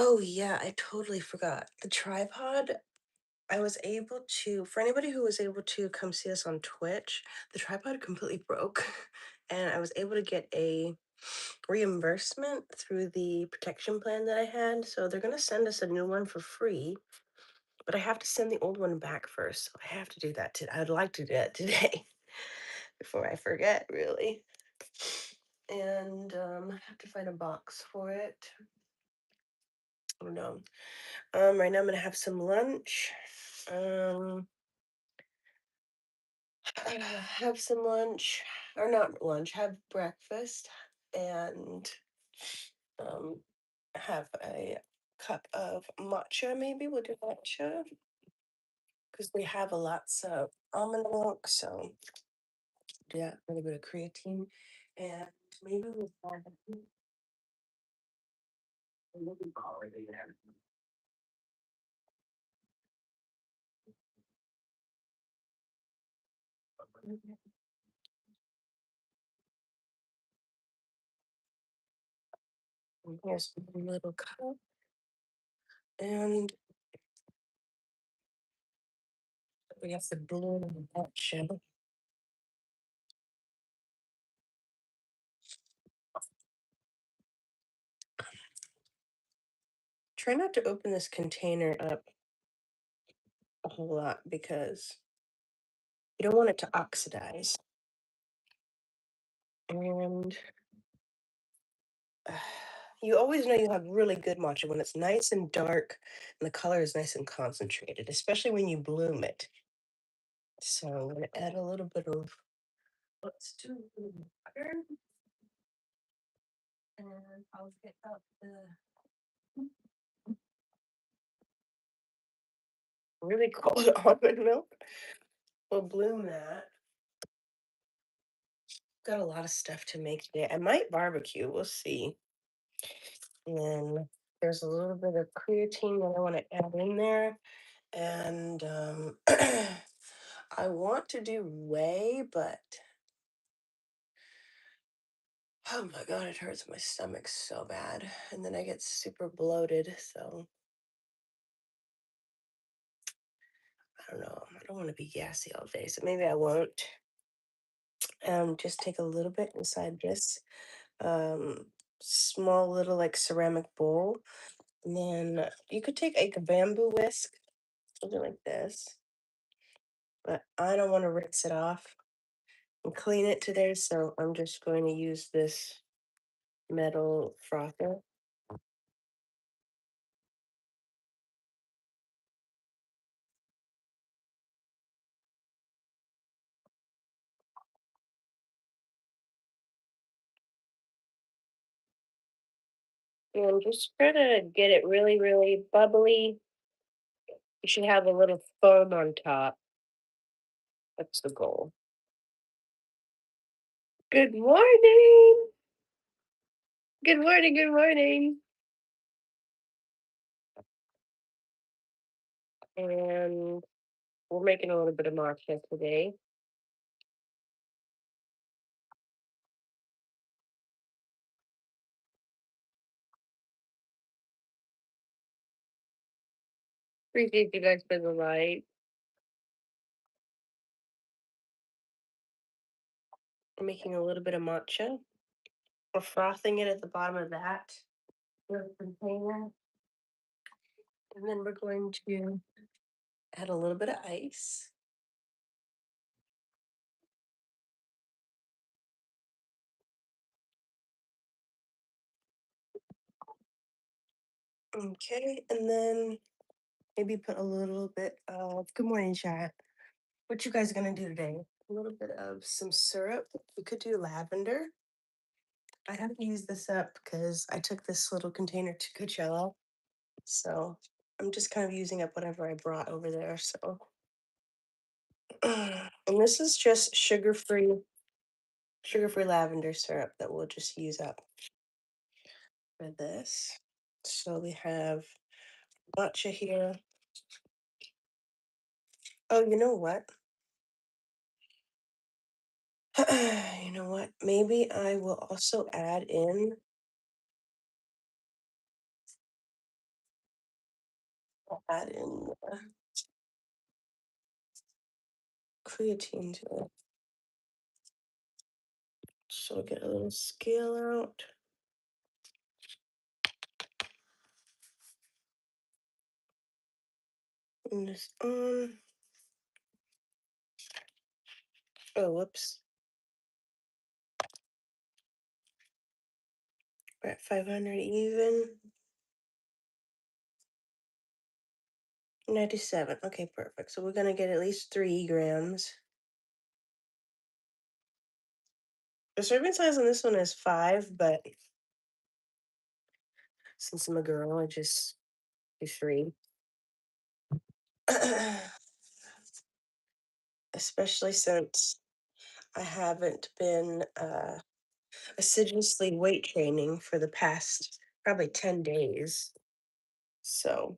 Oh, yeah, I totally forgot. The tripod, I was able to, for anybody who was able to come see us on Twitch, the tripod completely broke. And I was able to get a reimbursement through the protection plan that I had. So they're going to send us a new one for free, but I have to send the old one back first. So I have to do that today. I'd like to do that today before I forget, really. And I have to find a box for it. Oh no. Right now I'm gonna have some lunch. Um, have some lunch, or not lunch, have breakfast, and um, have a cup of matcha. Maybe we'll do matcha because we have a lots of almond milk. So yeah, a little bit of creatine, and maybe we'll have a little already there. And here's a little cup, and we have the blue matcha. Try not to open this container up a whole lot because you don't want it to oxidize. And uh, you always know you have really good matcha when it's nice and dark and the color is nice and concentrated, especially when you bloom it. So I'm going to add a little bit of, let's do a little water, and I'll get out the really cold almond milk. We'll bloom that. Got a lot of stuff to make today. I might barbecue. We'll see. And then there's a little bit of creatine that I want to add in there. And I want to do whey, but oh my God, it hurts my stomach so bad. And then I get super bloated. So I don't know. I don't want to be gassy all day. So maybe I won't. Just take a little bit inside this um, small little like ceramic bowl. And then you could take like a bamboo whisk, something like this. But I don't want to rinse it off and clean it today. So I'm just going to use this metal frother. And just try to get it really, really bubbly. You should have a little foam on top. That's the goal. Good morning. Good morning. Good morning. And we're making a little bit of matcha today. Appreciate you guys for the light. We're making a little bit of matcha. We're frothing it at the bottom of that little container. And then we're going to add a little bit of ice. Okay, and then maybe put a little bit of, good morning, chat. What you guys gonna do today? A little bit of some syrup. We could do lavender. I haven't used this up because I took this little container to Coachella. So I'm just kind of using up whatever I brought over there. So, and this is just sugar-free lavender syrup that we'll just use up for this. So we have matcha here. Oh, you know what? You know what? Maybe I will also add in I'll add in creatine to it. So we'll get a little scale out. And this on. Oh, whoops. We're at 500 even. 97. Okay, perfect. So we're gonna get at least 3 grams. The serving size on this one is 5, but since I'm a girl, I just do 3. Especially since I haven't been assiduously weight training for the past probably 10 days. So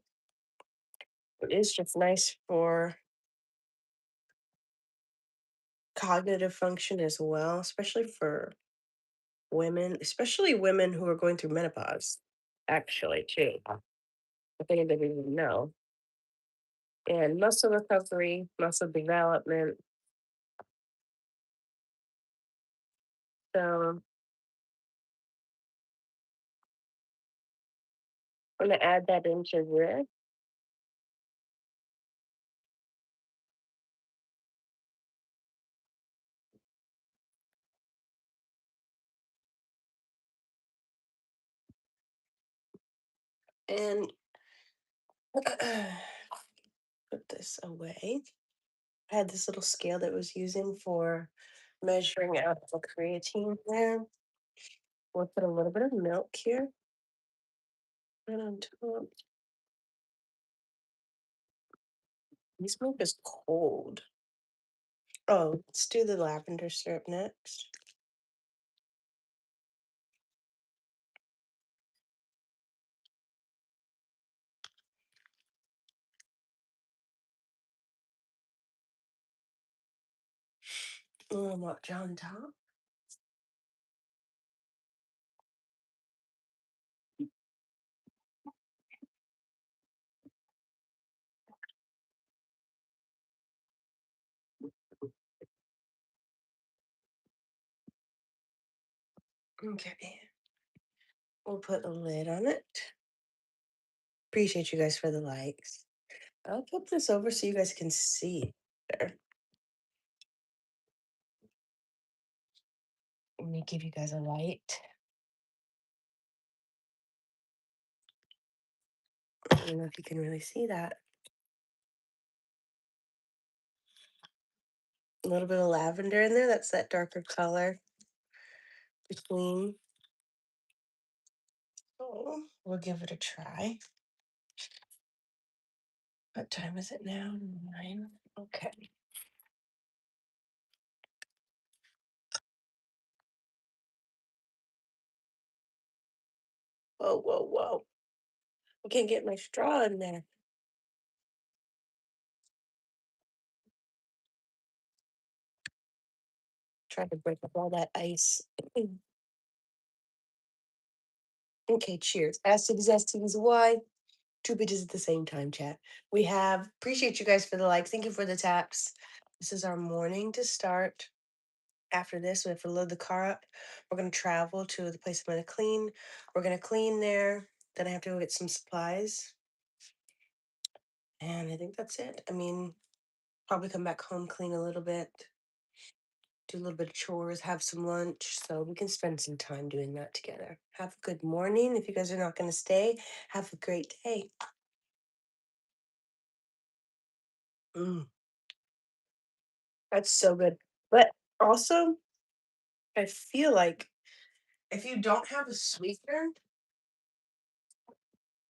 it is just nice for cognitive function as well, especially for women, especially women who are going through menopause, actually, too. I think they didn't even know. And muscle recovery, muscle development. So I'm gonna add that into this. And put this away. I had this little scale that was using for measuring out the creatine there. We'll put a little bit of milk here. And on top, this milk is cold. Oh, let's do the lavender syrup next. A little matcha on top. Okay. We'll put a lid on it. Appreciate you guys for the likes. I'll flip this over so you guys can see there. Let me give you guys a light. I don't know if you can really see that. A little bit of lavender in there. That's that darker color between. So we'll give it a try. What time is it now? 9. Okay. Whoa, whoa, whoa. I can't get my straw in there. Trying to break up all that ice. Okay, cheers. Acid zesting is why. Two bitches at the same time, chat. We have appreciate you guys for the likes. Thank you for the taps. This is our morning to start. After this, we have to load the car up. We're gonna travel to the place I'm gonna clean. We're gonna clean there. Then I have to go get some supplies. And I think that's it. I mean, probably come back home, clean a little bit, do a little bit of chores, have some lunch. So we can spend some time doing that together. Have a good morning. If you guys are not gonna stay, have a great day. Mm, that's so good. But also, I feel like if you don't have a sweetener,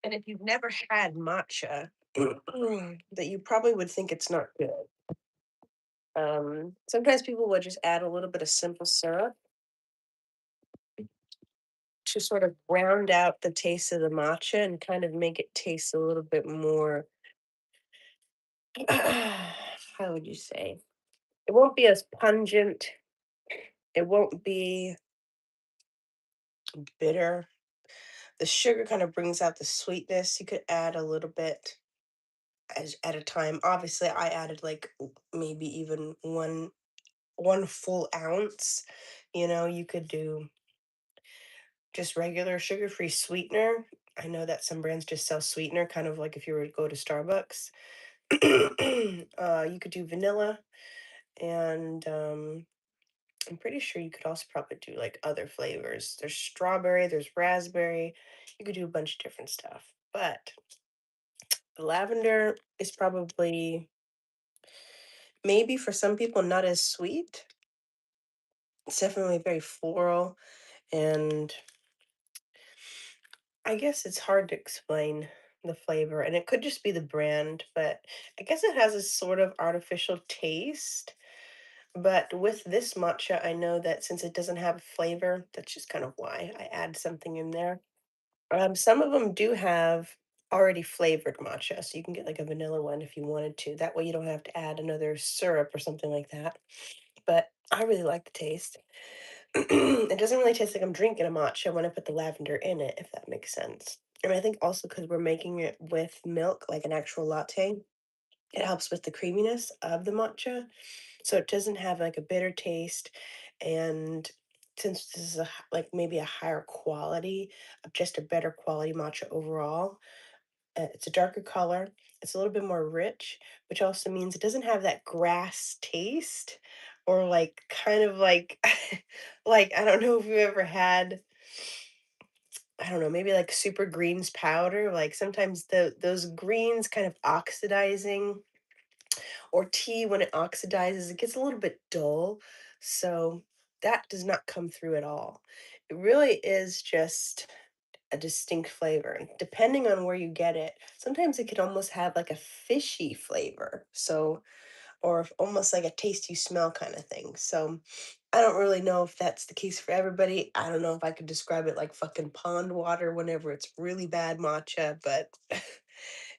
and if you've never had matcha, that you probably would think it's not good. Sometimes people will just add a little bit of simple syrup to sort of round out the taste of the matcha and kind of make it taste a little bit more, how would you say? It won't be as pungent. It won't be bitter. The sugar kind of brings out the sweetness. You could add a little bit. as at a time. Obviously, I added like maybe even one full ounce. You know, you could do just regular sugar-free sweetener. I know that some brands just sell sweetener, kind of like if you were to go to Starbucks. You could do vanilla, and I'm pretty sure you could also probably do like other flavors. There's strawberry, there's raspberry. You could do a bunch of different stuff. But the lavender is probably maybe for some people not as sweet. It's definitely very floral, and I guess it's hard to explain the flavor, and it could just be the brand, but I guess it has a sort of artificial taste. But with this matcha, I know that since it doesn't have a flavor, that's just kind of why I add something in there. Some of them do have already flavored matcha, so you can get like a vanilla one if you wanted to. That way you don't have to add another syrup or something like that. But I really like the taste. It doesn't really taste like I'm drinking a matcha when I put the lavender in it, if that makes sense. And I think also because we're making it with milk, like an actual latte, it helps with the creaminess of the matcha. So it doesn't have like a bitter taste. And since this is like maybe a higher quality, just a better quality matcha overall, it's a darker color. It's a little bit more rich, which also means it doesn't have that grass taste or like kind of like like I don't know if you ever had I don't know, maybe like super greens powder, like sometimes those greens kind of oxidizing or tea when it oxidizes, it gets a little bit dull. So that does not come through at all. It really is just a distinct flavor. And depending on where you get it, sometimes it could almost have like a fishy flavor. So, or almost like a taste you smell kind of thing. So, I don't really know if that's the case for everybody. I don't know if I could describe it like fucking pond water whenever it's really bad matcha, but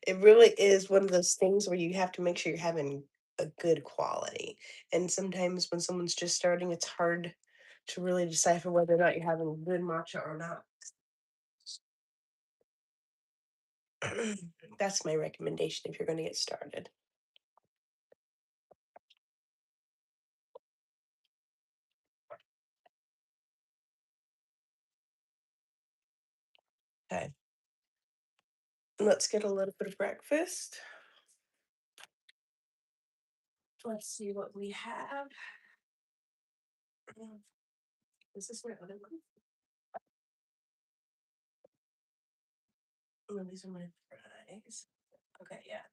it really is one of those things where you have to make sure you're having a good quality. And sometimes when someone's just starting, it's hard to really decipher whether or not you're having good matcha or not. That's my recommendation if you're going to get started. Okay, let's get a little bit of breakfast. Let's see what we have. Mm, Is this my other one? No, these are my fries. Okay, yeah.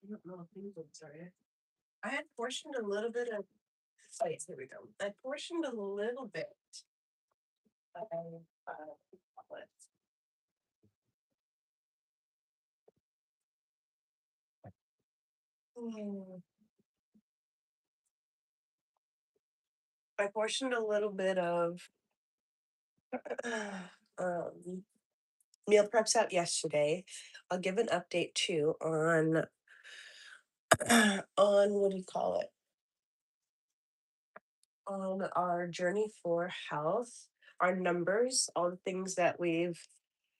I don't know if these ones are it. I had portioned a little bit of. Wait, here we go. I portioned a little bit of chocolates. Mm, I portioned a little bit of um, meal preps out yesterday. I'll give an update too on on what do you call it? On our journey for health, our numbers, all the things that we've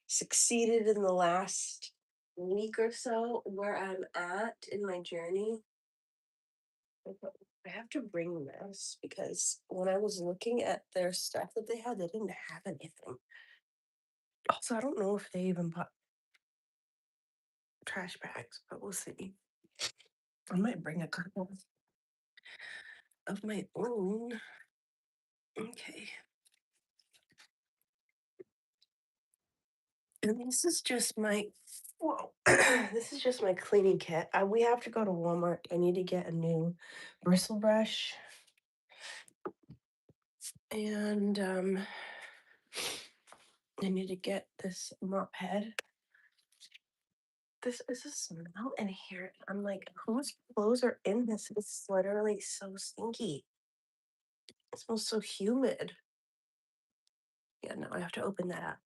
succeeded in the last week or so, where I'm at in my journey. I have to bring this because when I was looking at their stuff that they had, they didn't have anything. Also, I don't know if they even bought trash bags, but we'll see. I might bring a couple of my own. Okay. And this is just my whoa. This is just my cleaning kit. We have to go to Walmart. I need to get a new bristle brush and I need to get this mop head. This is a smell in here. I'm like, whose clothes are in this? It's literally so stinky. It smells so humid. Yeah, no, I have to open that up.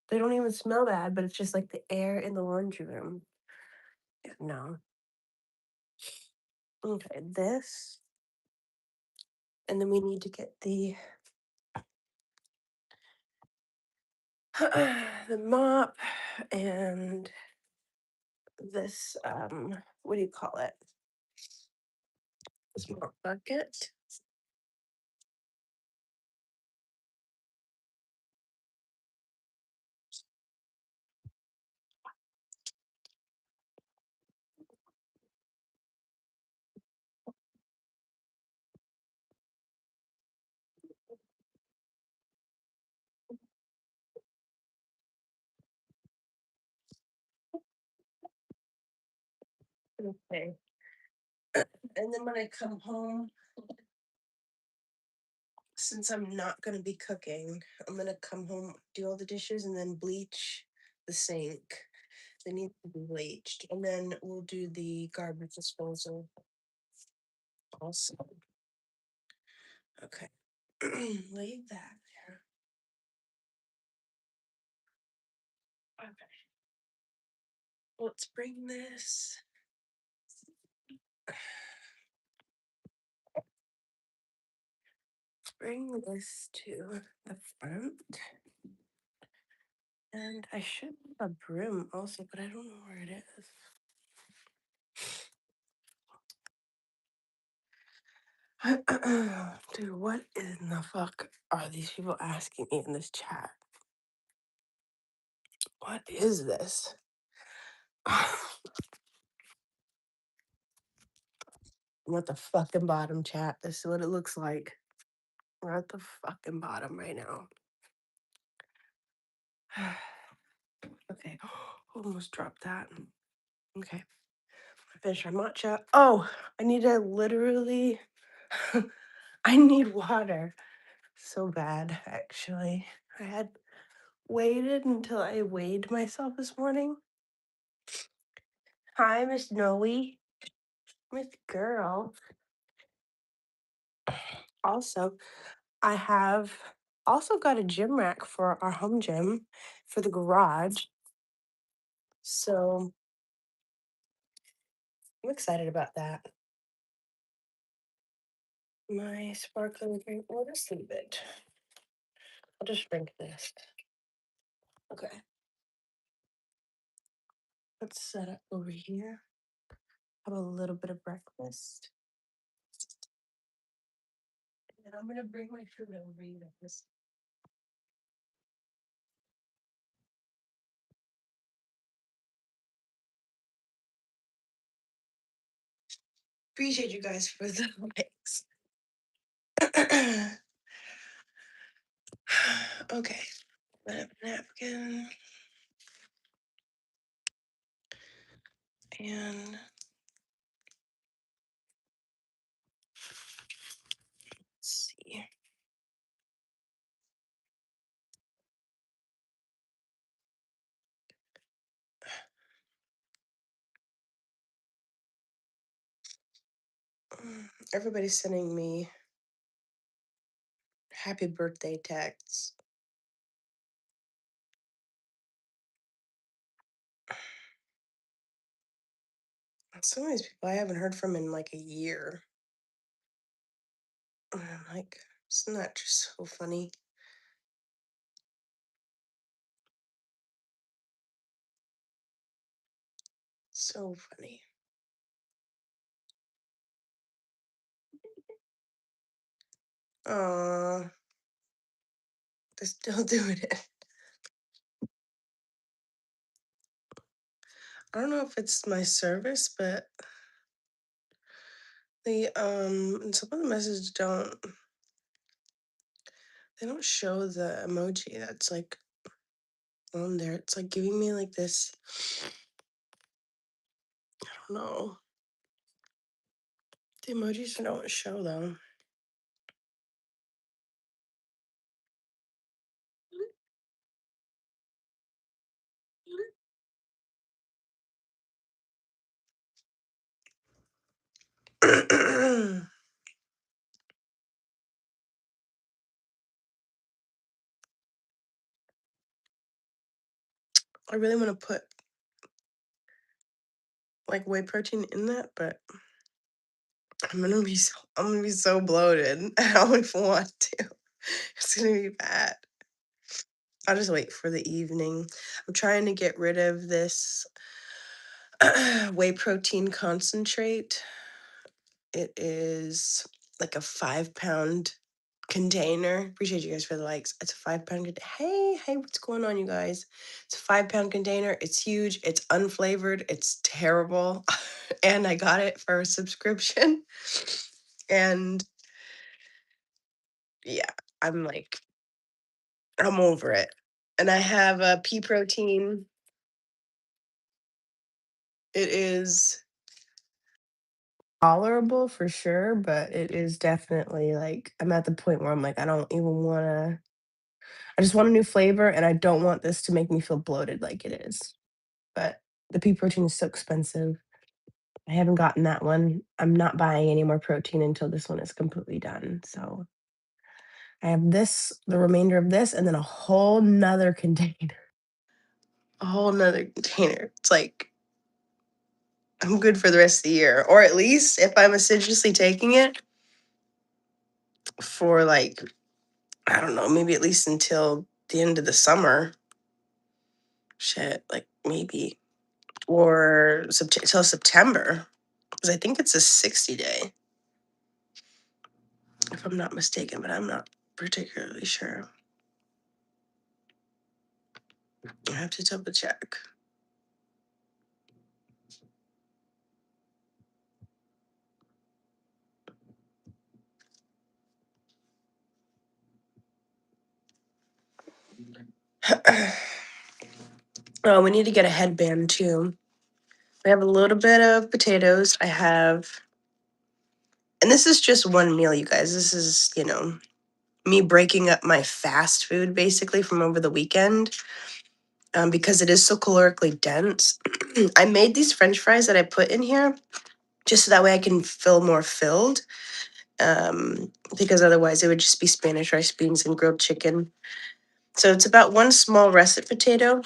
They don't even smell bad, but it's just like the air in the laundry room. Yeah, no. Okay, this. And then we need to get the the mop and this what do you call it? This mop bucket. Okay. And then when I come home, since I'm not gonna be cooking, I'm gonna come home, do all the dishes, and then bleach the sink. They need to be bleached, and then we'll do the garbage disposal also. Okay, leave that there. Okay, let's bring this. Bring this to the front. And I should have a broom also, but I don't know where it is. Dude, what in the fuck are these people asking me in this chat? What is this? I'm at the fucking bottom, chat. This is what it looks like. We're at the fucking bottom right now. Okay. Almost dropped that. Okay. I finished my matcha. Oh, I need to literally. I need water so bad, actually. I had waited until I weighed myself this morning. Hi, Miss Noe. Miss Girl. Also, I have also got a gym rack for our home gym for the garage. So I'm excited about that. My sparkling drink. We'll just leave it. I'll just drink this. Okay. Let's set up over here. Have a little bit of breakfast. And I'm gonna bring my food over you guys. Appreciate you guys for the likes. Okay. I have a napkin. And let's see. Everybody's sending me happy birthday texts. Some of these people I haven't heard from in like a year. And I'm like, isn't that just so funny? So funny. They're still doing it. I don't know if it's my service, but the and some of the messages they don't show the emoji that's like on there. It's like giving me like this. I don't know. The emojis don't show though. I really want to put like whey protein in that, but I'm gonna be so bloated. I don't even want to. It's gonna be bad. I'll just wait for the evening. I'm trying to get rid of this whey protein concentrate. It is like a 5 pound container. Appreciate you guys for the likes. It's a 5 pound. Hey, what's going on, you guys? It's a 5 pound container. It's huge. It's unflavored. It's terrible. And I got it for a subscription. And yeah, I'm like, I'm over it. And I have a pea protein. It is tolerable for sure, but it is definitely like I'm at the point where I'm like, I don't even wanna I just want a new flavor and I don't want this to make me feel bloated like it is. But the pea protein is so expensive. I haven't gotten that one. I'm not buying any more protein until this one is completely done. So I have this, the remainder of this, and then a whole nother container. A whole nother container. It's like I'm good for the rest of the year. Or at least if I'm assiduously taking it for like, I don't know, maybe at least until the end of the summer. Shit, like maybe. Or till September. Because I think it's a 60-day, if I'm not mistaken, but I'm not particularly sure. I have to double check. Oh, we need to get a headband too. I have a little bit of potatoes. I have, and this is just one meal, you guys. This is, me breaking up my fast food basically from over the weekend because it is so calorically dense. I made these French fries that I put in here just so that way I can feel more filled because otherwise it would just be Spanish rice, beans, and grilled chicken. So it's about one small russet potato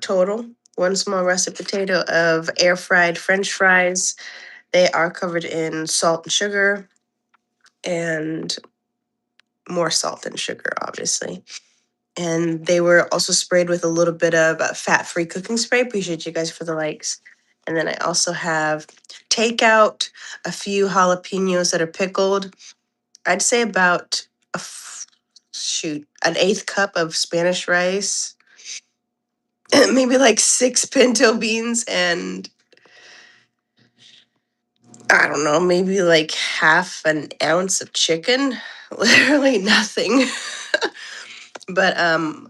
total. One small russet potato of air fried French fries. They are covered in salt and sugar and more salt and sugar, obviously. And they were also sprayed with a little bit of fat-free cooking spray. Appreciate you guys for the likes. And then I also have takeout, a few jalapenos that are pickled. I'd say about an eighth cup of Spanish rice, maybe like 6 pinto beans, and I don't know, maybe like half an ounce of chicken. Literally nothing. But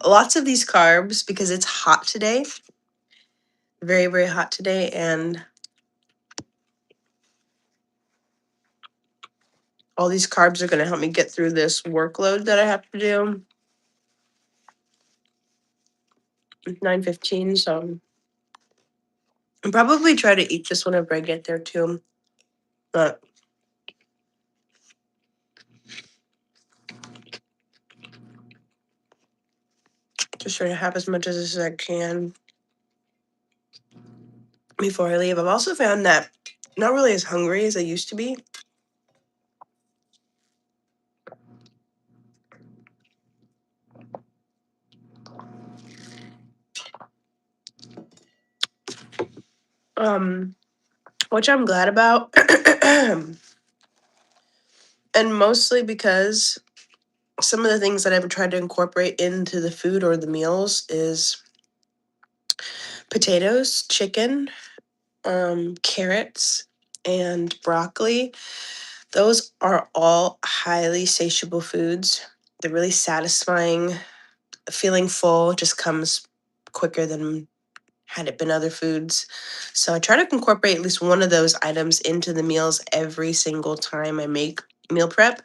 lots of these carbs because it's hot today. Very, very hot today. And all these carbs are going to help me get through this workload that I have to do. It's 9:15, so I'll probably try to eat this whenever I get there too. But just try to have as much of this as I can before I leave. I've also found that I'm not really as hungry as I used to be. Which I'm glad about. And mostly because some of the things that I've tried to incorporate into the food or the meals is potatoes, chicken, carrots, and broccoli. Those are all highly satiable foods. They're really satisfying. Feeling full just comes quicker than had it been other foods. So I try to incorporate at least one of those items into the meals every single time I make meal prep.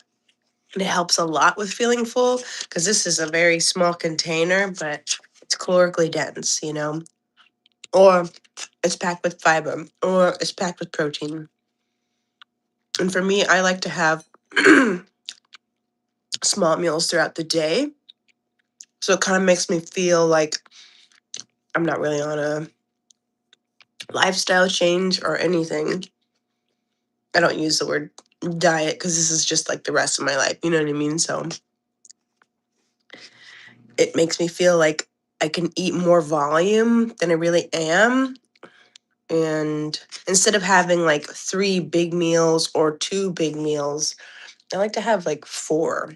And it helps a lot with feeling full because this is a very small container, but it's calorically dense, or it's packed with fiber, or it's packed with protein. And for me, I like to have small meals throughout the day. So it kind of makes me feel like I'm not really on a lifestyle change or anything. I don't use the word diet because this is just like the rest of my life. You know what I mean? So it makes me feel like I can eat more volume than I really am. And instead of having like 3 big meals or 2 big meals, I like to have like 4,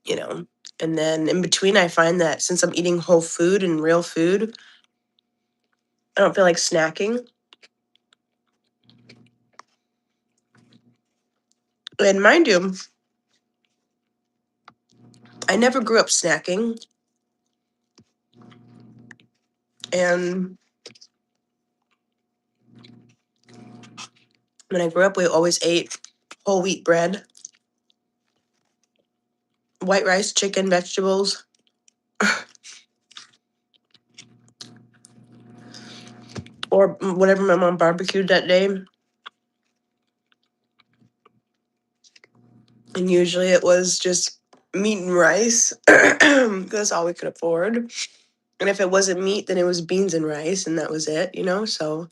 you know. And then in between, I find that since I'm eating whole food and real food, I don't feel like snacking. And mind you, I never grew up snacking. And when I grew up, we always ate whole wheat bread, white rice, chicken, vegetables, or whatever my mom barbecued that day. And usually it was just meat and rice. That's all we could afford. And if it wasn't meat, then it was beans and rice, and that was it, you know? So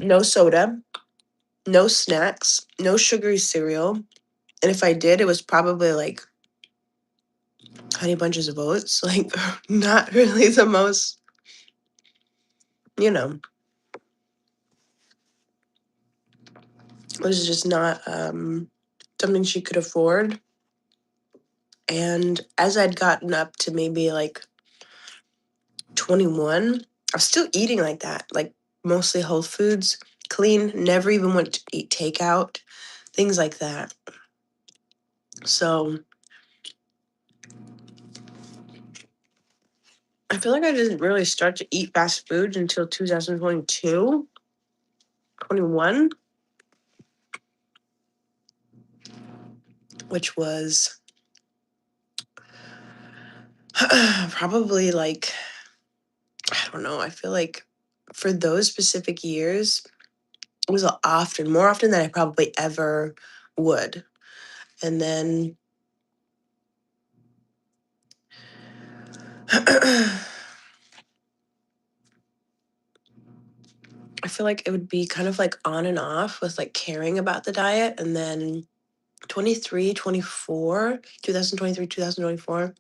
no soda, no snacks, no sugary cereal. And if I did, it was probably like Honey Bunches of Oats. Like, not really the most, you know, it was just not something she could afford. And as I'd gotten up to maybe like 21, I was still eating like that, like mostly whole foods, clean, never even went to eat takeout, things like that. So I feel like I didn't really start to eat fast food until 2022, 21, which was probably like, I don't know, I feel like for those specific years, it was often, more often than I probably ever would. And then I feel like it would be kind of like on and off with like caring about the diet. And then 23, 24, 2023, 2024.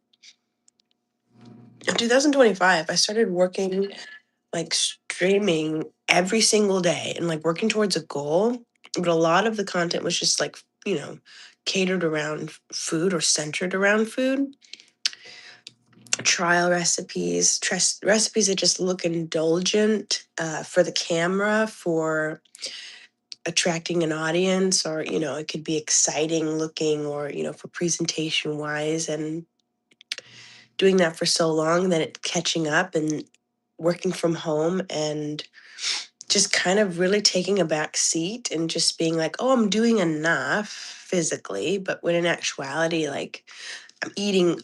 In 2025, I started working like streaming every single day and like working towards a goal. But a lot of the content was just like, catered around food or centered around food. Trial recipes, recipes that just look indulgent for the camera, for attracting an audience, or, it could be exciting looking or, for presentation wise. And doing that for so long that it catching up and working from home and just kind of really taking a back seat and just being like, oh, I'm doing enough physically, but when in actuality, like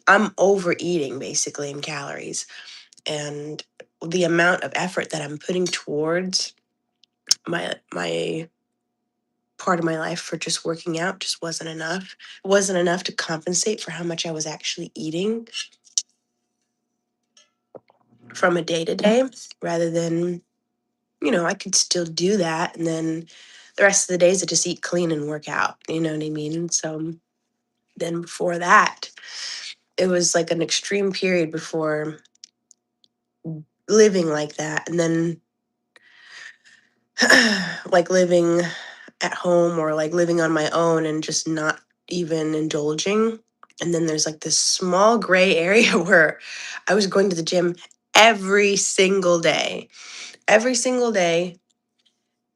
I'm overeating basically in calories. And the amount of effort that I'm putting towards my part of my life for just working out just wasn't enough. It wasn't enough to compensate for how much I was actually eating from a day to day, rather than, I could still do that. And then the rest of the days I just eat clean and work out. You know what I mean? So then before that, it was like an extreme period before living like that. And then like living at home or like living on my own and just not even indulging. And then there's like this small gray area where I was going to the gym every single day,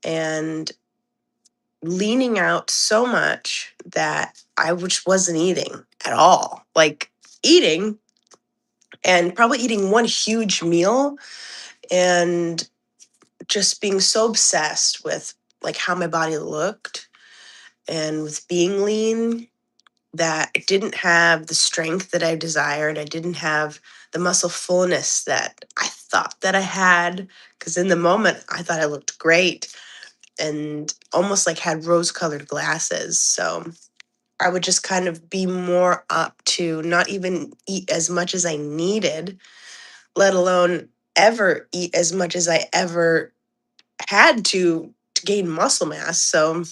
and leaning out so much that I just wasn't eating at all. Like eating and probably eating one huge meal and just being so obsessed with like how my body looked and with being lean that I didn't have the strength that I desired. I didn't have the muscle fullness that I thought that I had, because in the moment I thought I looked great and almost like had rose colored glasses. So I would just kind of be more up to not even eat as much as I needed, let alone ever eat as much as I ever had to gain muscle mass. So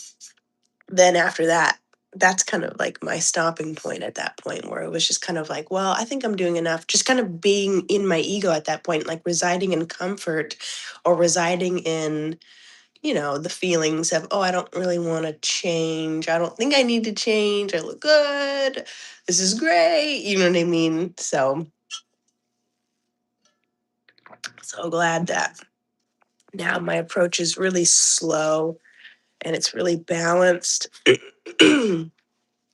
then after that, that's kind of like my stopping point at that point, where it was just kind of like, well, I think I'm doing enough. Just kind of being in my ego at that point, like residing in comfort or residing in, the feelings of, oh, I don't really want to change. I don't think I need to change. I look good. This is great. You know what I mean? So glad that now my approach is really slow and it's really balanced. And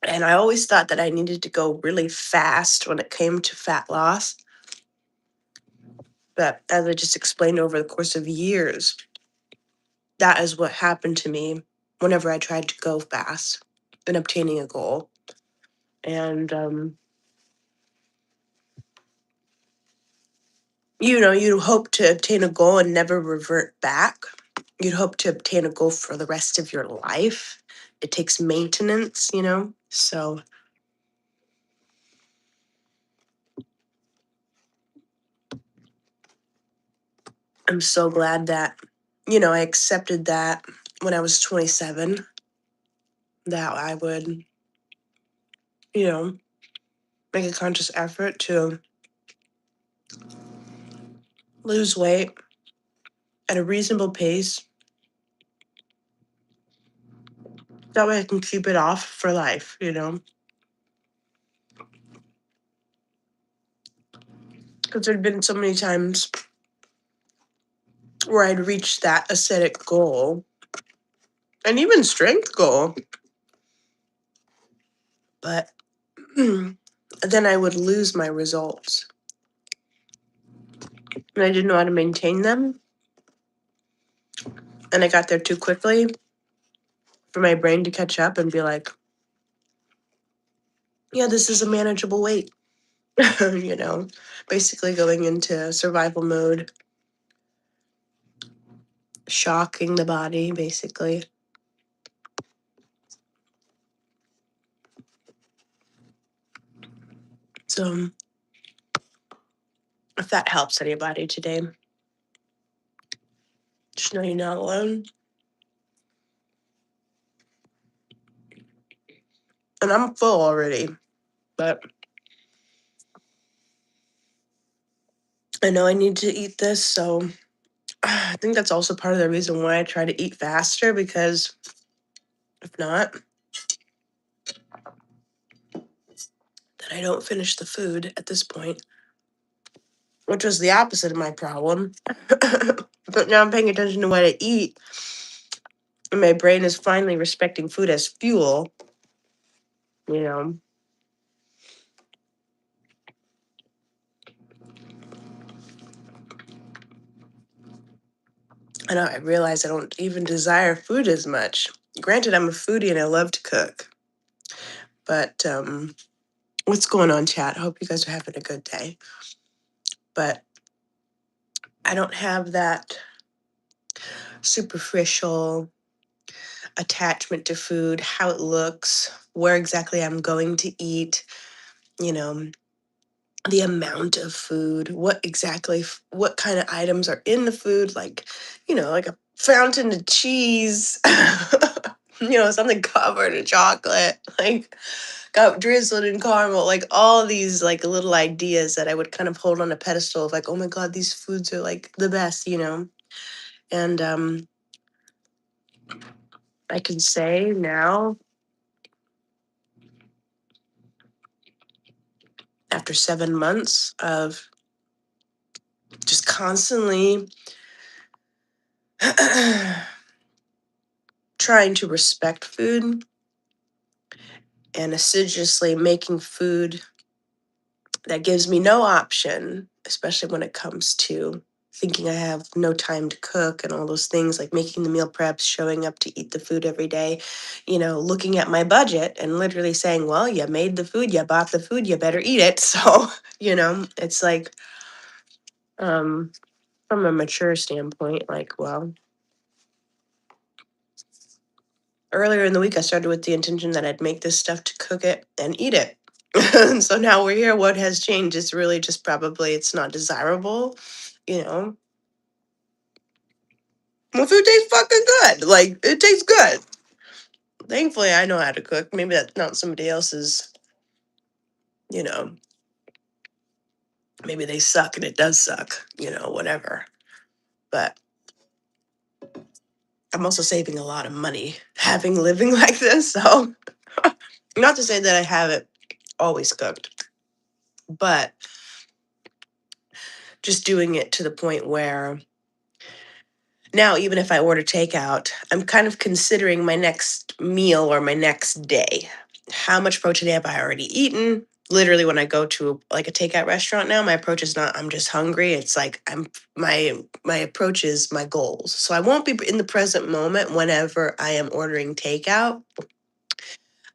I always thought that I needed to go really fast when it came to fat loss. But as I just explained, over the course of years, that is what happened to me whenever I tried to go fast in obtaining a goal. And, you'd hope to obtain a goal and never revert back. You'd hope to obtain a goal for the rest of your life. It takes maintenance. So I'm so glad that, I accepted that when I was 27, that I would, you know, make a conscious effort to lose weight at a reasonable pace. That way I can keep it off for life. Because there'd been so many times where I'd reached that aesthetic goal and even strength goal, but then I would lose my results. And I didn't know how to maintain them. And I got there too quickly for my brain to catch up and be like, yeah, this is a manageable weight. you know, Basically going into survival mode, shocking the body, basically. So if that helps anybody today, just know you're not alone. And I'm full already, but I know I need to eat this. So I think that's also part of the reason why I try to eat faster, because if not, then I don't finish the food at this point, which was the opposite of my problem. But now I'm paying attention to what I eat, and my brain is finally respecting food as fuel, you know. I realize I don't even desire food as much. Granted, I'm a foodie and I love to cook. But what's going on, chat? I hope you guys are having a good day. But I don't have that superficial attachment to food, how it looks, where exactly I'm going to eat, you know, the amount of food, what kind of items are in the food, like a fountain of cheese, something covered in chocolate, like got drizzled in caramel, like all these like little ideas that I would kind of hold on a pedestal of, like, oh my God, these foods are like the best. And I can say now, after 7 months of just constantly trying to respect food and assiduously making food that gives me no option, especially when it comes to thinking I have no time to cook and all those things, like making the meal preps, showing up to eat the food every day, looking at my budget and literally saying, well, you made the food, you bought the food, you better eat it. So, it's like, um, from a mature standpoint, like, well, earlier in the week, I started with the intention that I'd make this stuff to cook it and eat it. And so now we're here. What has changed? It's really just probably it's not desirable, you know. Well, food tastes fucking good. Like, it tastes good. thankfully I know how to cook. Maybe that's not somebody else's, you know, maybe they suck and it does suck, whatever. But I'm also saving a lot of money having living like this. So, not to say that I haven't always cooked, but just doing it to the point where now, even if I order takeout, I'm kind of considering my next meal or my next day. How much protein have I already eaten? Literally, when I go to like a takeout restaurant now, my approach is not I'm just hungry. It's like my approach is my goals. So I won't be in the present moment whenever I am ordering takeout.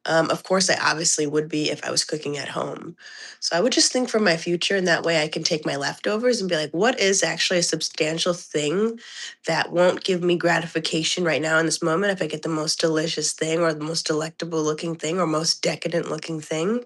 Of course, I obviously would be if I was cooking at home. So I would just think for my future, and that way I can take my leftovers and be like, what is actually a substantial thing that won't give me gratification right now in this moment if I get the most delicious thing or the most delectable looking thing or most decadent looking thing?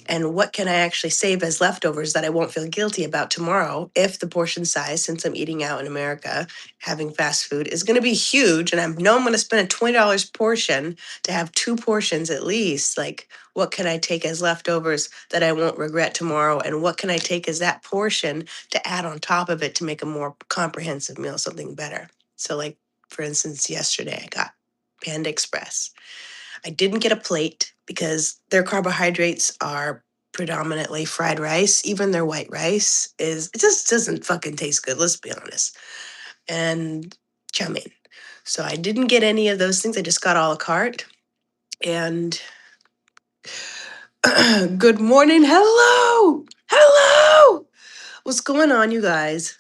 And what can I actually save as leftovers that I won't feel guilty about tomorrow if the portion size, since I'm eating out in America, having fast food, is going to be huge and I know I'm going to spend a $20 portion to have two portions at least? Like, what can I take as leftovers that I won't regret tomorrow? And what can I take as that portion to add on top of it to make a more comprehensive meal, something better? So, like, for instance, yesterday I got Panda Express. I didn't get a plate because their carbohydrates are predominantly fried rice. Even their white rice it just doesn't fucking taste good, let's be honest. And chow mein. So I didn't get any of those things. I just got a la carte. And good morning. Hello. Hello. What's going on, you guys?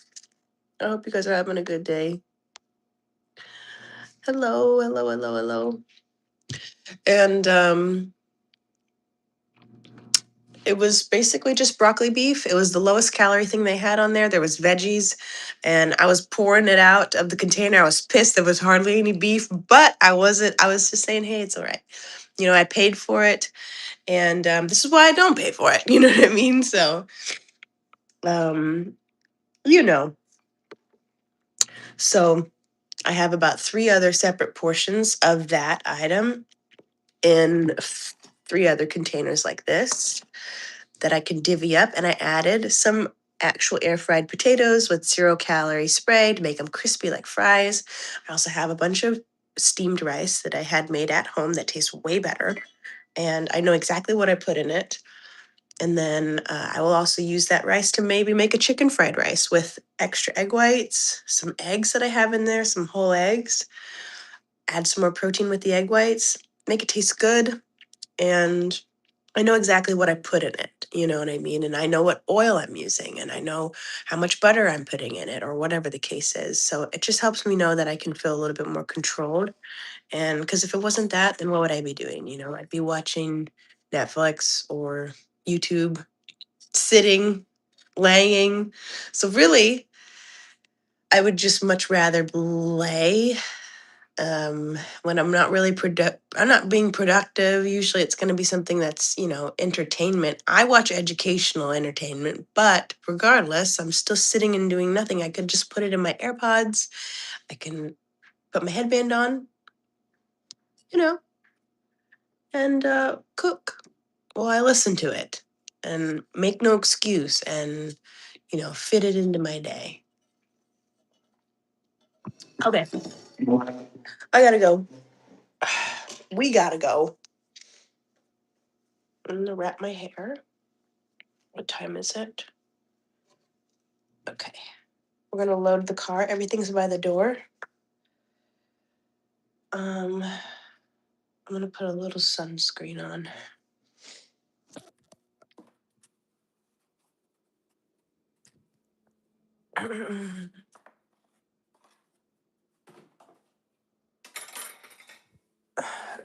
I hope you guys are having a good day. Hello, hello, hello, hello. And it was basically just broccoli beef. It was the lowest calorie thing they had on there. There was veggies, and I was pouring it out of the container. I was pissed. There was hardly any beef, but I wasn't. I was just saying, hey, it's all right. I paid for it, and this is why I don't pay for it. You know what I mean? So, um, you know, so I have about three other separate portions of that item in three other containers like this that I can divvy up. And I added some actual air fried potatoes with 0 calorie spray to make them crispy like fries. I also have a bunch of steamed rice that I had made at home that tastes way better. And I know exactly what I put in it. And then I will also use that rice to maybe make a chicken fried rice with extra egg whites, some eggs that I have in there, some whole eggs, add some more protein with the egg whites, make it taste good. And I know exactly what I put in it, you know what I mean? And I know what oil I'm using and I know how much butter I'm putting in it or whatever the case is. So it just helps me know that I can feel a little bit more controlled. And because if it wasn't that, then what would I be doing? I'd be watching Netflix or YouTube, sitting, laying. So really, I would just much rather lay when I'm not really I'm not being productive. Usually it's going to be something that's, entertainment. I watch educational entertainment, but regardless, I'm still sitting and doing nothing. I could just put it in my AirPods. I can put my headband on, you know, and cook while I listen to it and make no excuse and, fit it into my day. Okay. I gotta go. We gotta go. I'm gonna wrap my hair. What time is it? Okay. We're gonna load the car. Everything's by the door. I'm gonna put a little sunscreen on.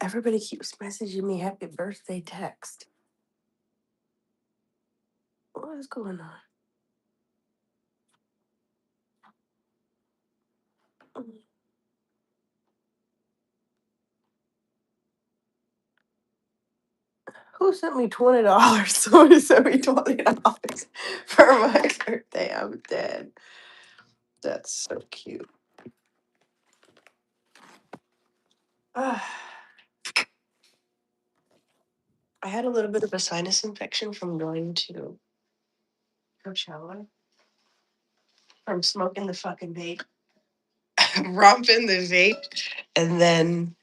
Everybody keeps messaging me happy birthday text. What is going on? Who sent me $20? Somebody sent me $20 for my birthday. I'm dead. That's so cute. I had a little bit of a sinus infection from going to Coachella, from smoking the fucking vape, romping the vape, and then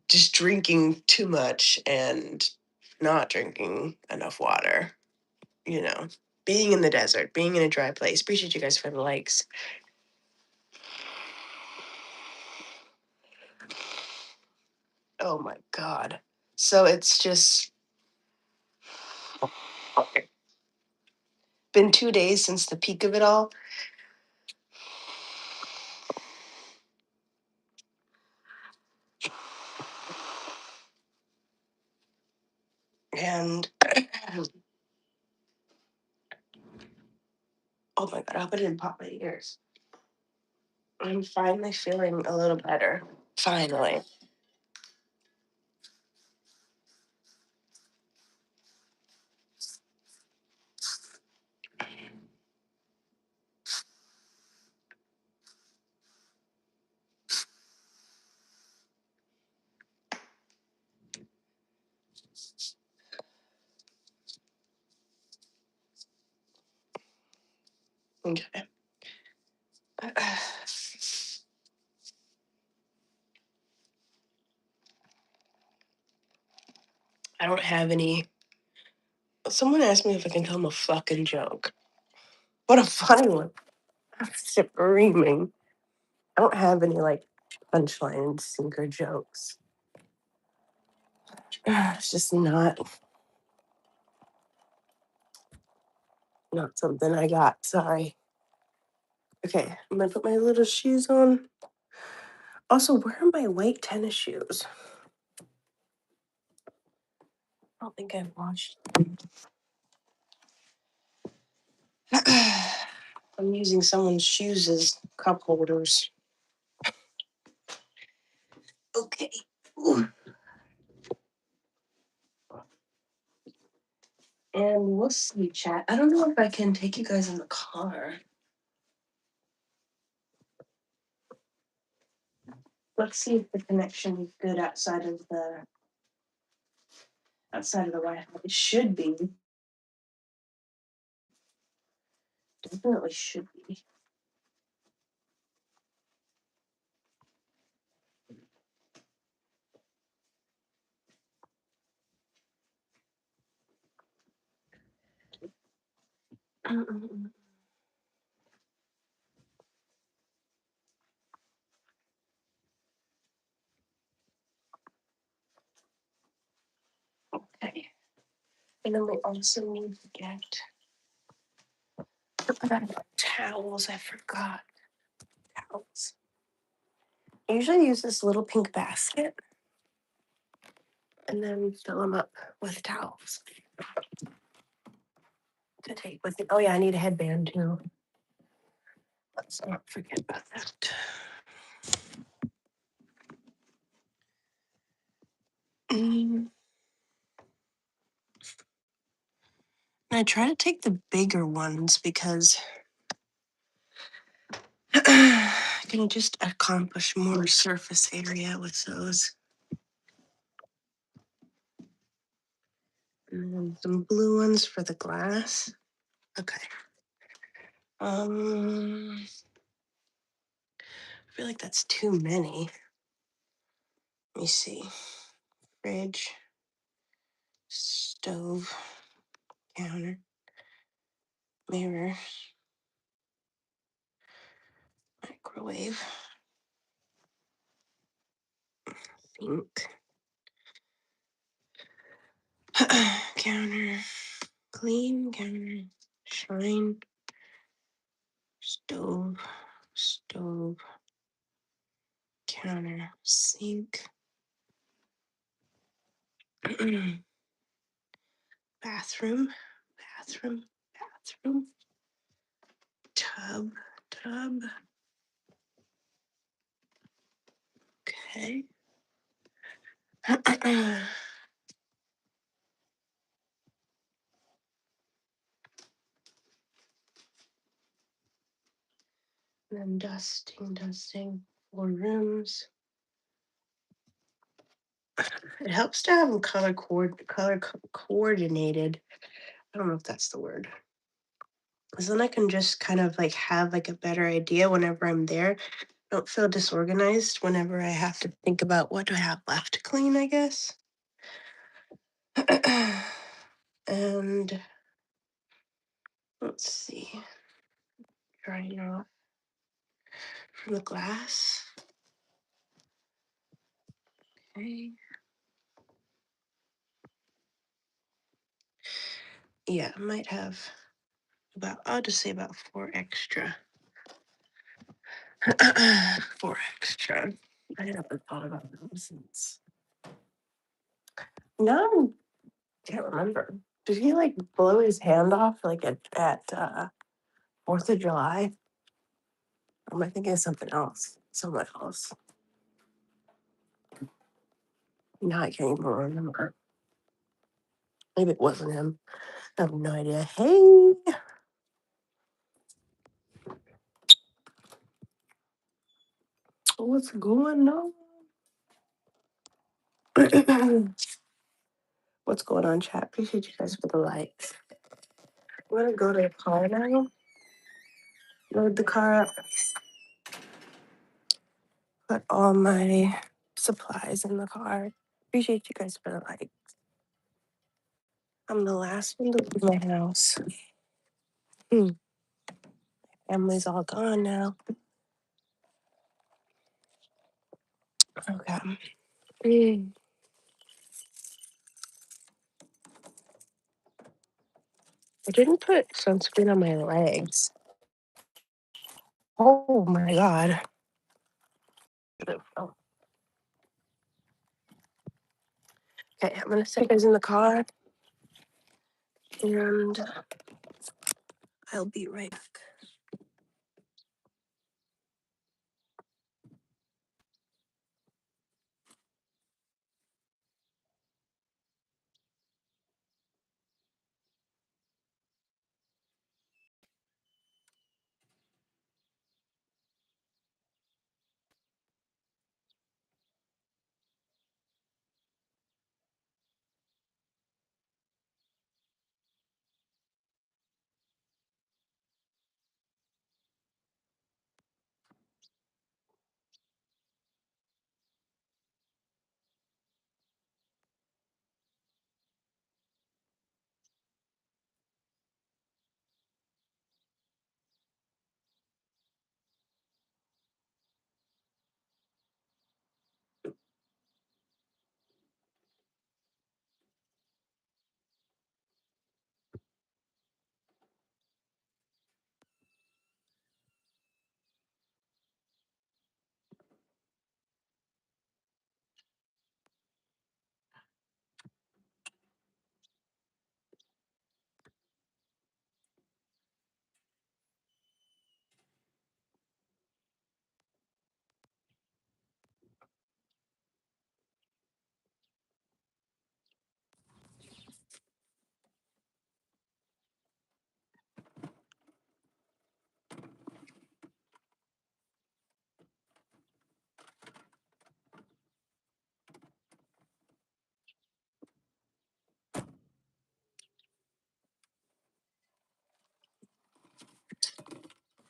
just drinking too much and not drinking enough water. You know, being in the desert, being in a dry place. Appreciate you guys for the likes. Oh my God. So it's just been 2 days since the peak of it all. And oh my God, I hope I didn't pop my ears. I'm finally feeling a little better. Finally. Okay. I don't have any. Someone asked me if I can tell them a fucking joke. What a funny one. I'm screaming. I don't have any like punchline sinker jokes. It's just not something I got. Sorry. Okay, I'm gonna put my little shoes on. Also, where are my white tennis shoes? I don't think I've washed them. I'm using someone's shoes as cup holders. Okay. Ooh. And we'll see, chat. I don't know if I can take you guys in the car. Let's see if the connection is good outside of the Wi-Fi. It should be. Definitely should be. Okay. And then we also need to get towels. I forgot towels. I usually use this little pink basket and then fill them up with towels to take with me. Oh yeah, I need a headband too. Let's not forget about that. Mm. I try to take the bigger ones because I can just accomplish more surface area with those. And then some blue ones for the glass. Okay. I feel like that's too many. Let me see. Fridge, stove, counter, mirror, microwave, sink, counter, clean counter, shine, stove, stove, counter, sink, bathroom, bathroom, bathroom, tub, tub. Okay. And then dusting, 4 rooms. It helps to have them coordinated. I don't know if that's the word. 'Cause then I can just kind of like have like a better idea whenever I'm there. Don't feel disorganized whenever I have to think about what do I have left to clean, I guess. And let's see, drying off from the glass. Okay. Yeah, I might have about, I'll just say about four extra. Four extra. I haven't thought about them since. No, can't remember. Did he like blow his hand off like at 4th of July? Or am I thinking of something else? Someone else. Now I can't even remember. Maybe it wasn't him. I have no idea. Hey, what's going on? What's going on, chat? Appreciate you guys for the likes. I'm gonna go to the car now. Load the car up. Put all my supplies in the car. Appreciate you guys for the likes. I'm the last one to leave my house. Family's all gone now. Okay. Mm. I didn't put sunscreen on my legs. Oh my god. Oh. Okay, I'm gonna set you guys in the car and I'll be right back.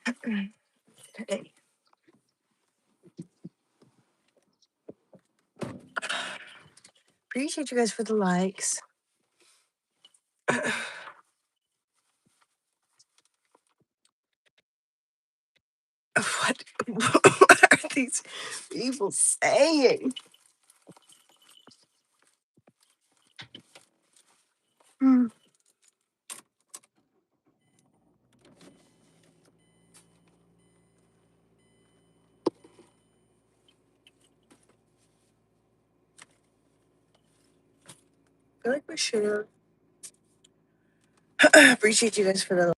Okay. Appreciate you guys for the likes. What are these people saying? Hmm. I feel like we should. Appreciate you guys for the.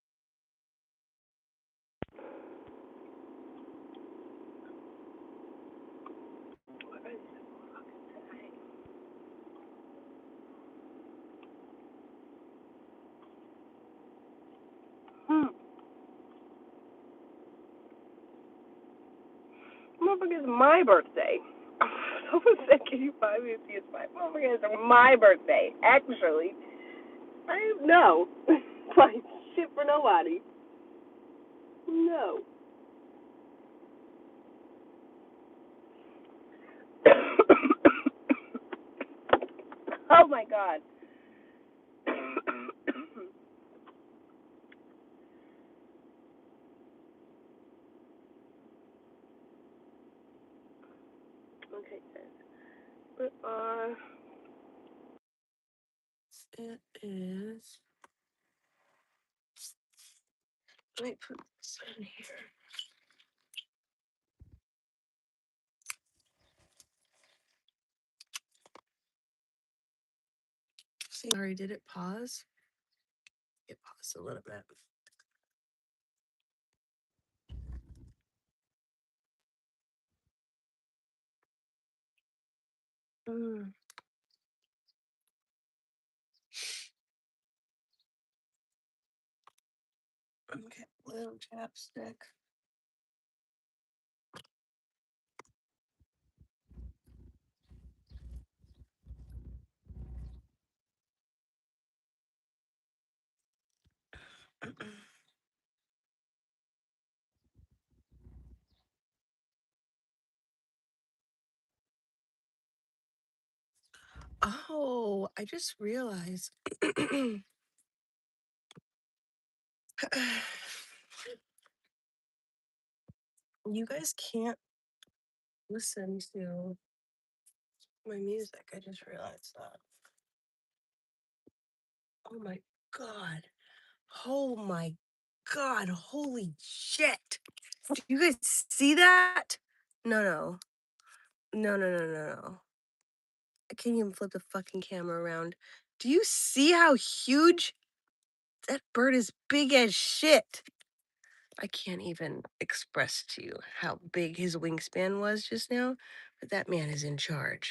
Motherfucker, it's my birthday. Someone said, "Can you buy me a PS5?" Oh my God, it's my birthday. Actually, I no, like shit for nobody. No. Oh my God. Okay, guys. It is. Let me put this in here. Sorry, did it pause? It paused a little bit. Mm, okay, little chapstick. Oh, I just realized you guys can't listen to my music. I just realized that. Oh my god. Oh my god. Holy shit. Do you guys see that? No, no. No, no, no, no, no. I can't even flip the fucking camera around. Do you see how huge that bird is? Big as shit. I can't even express to you how big his wingspan was just now, but that man is in charge.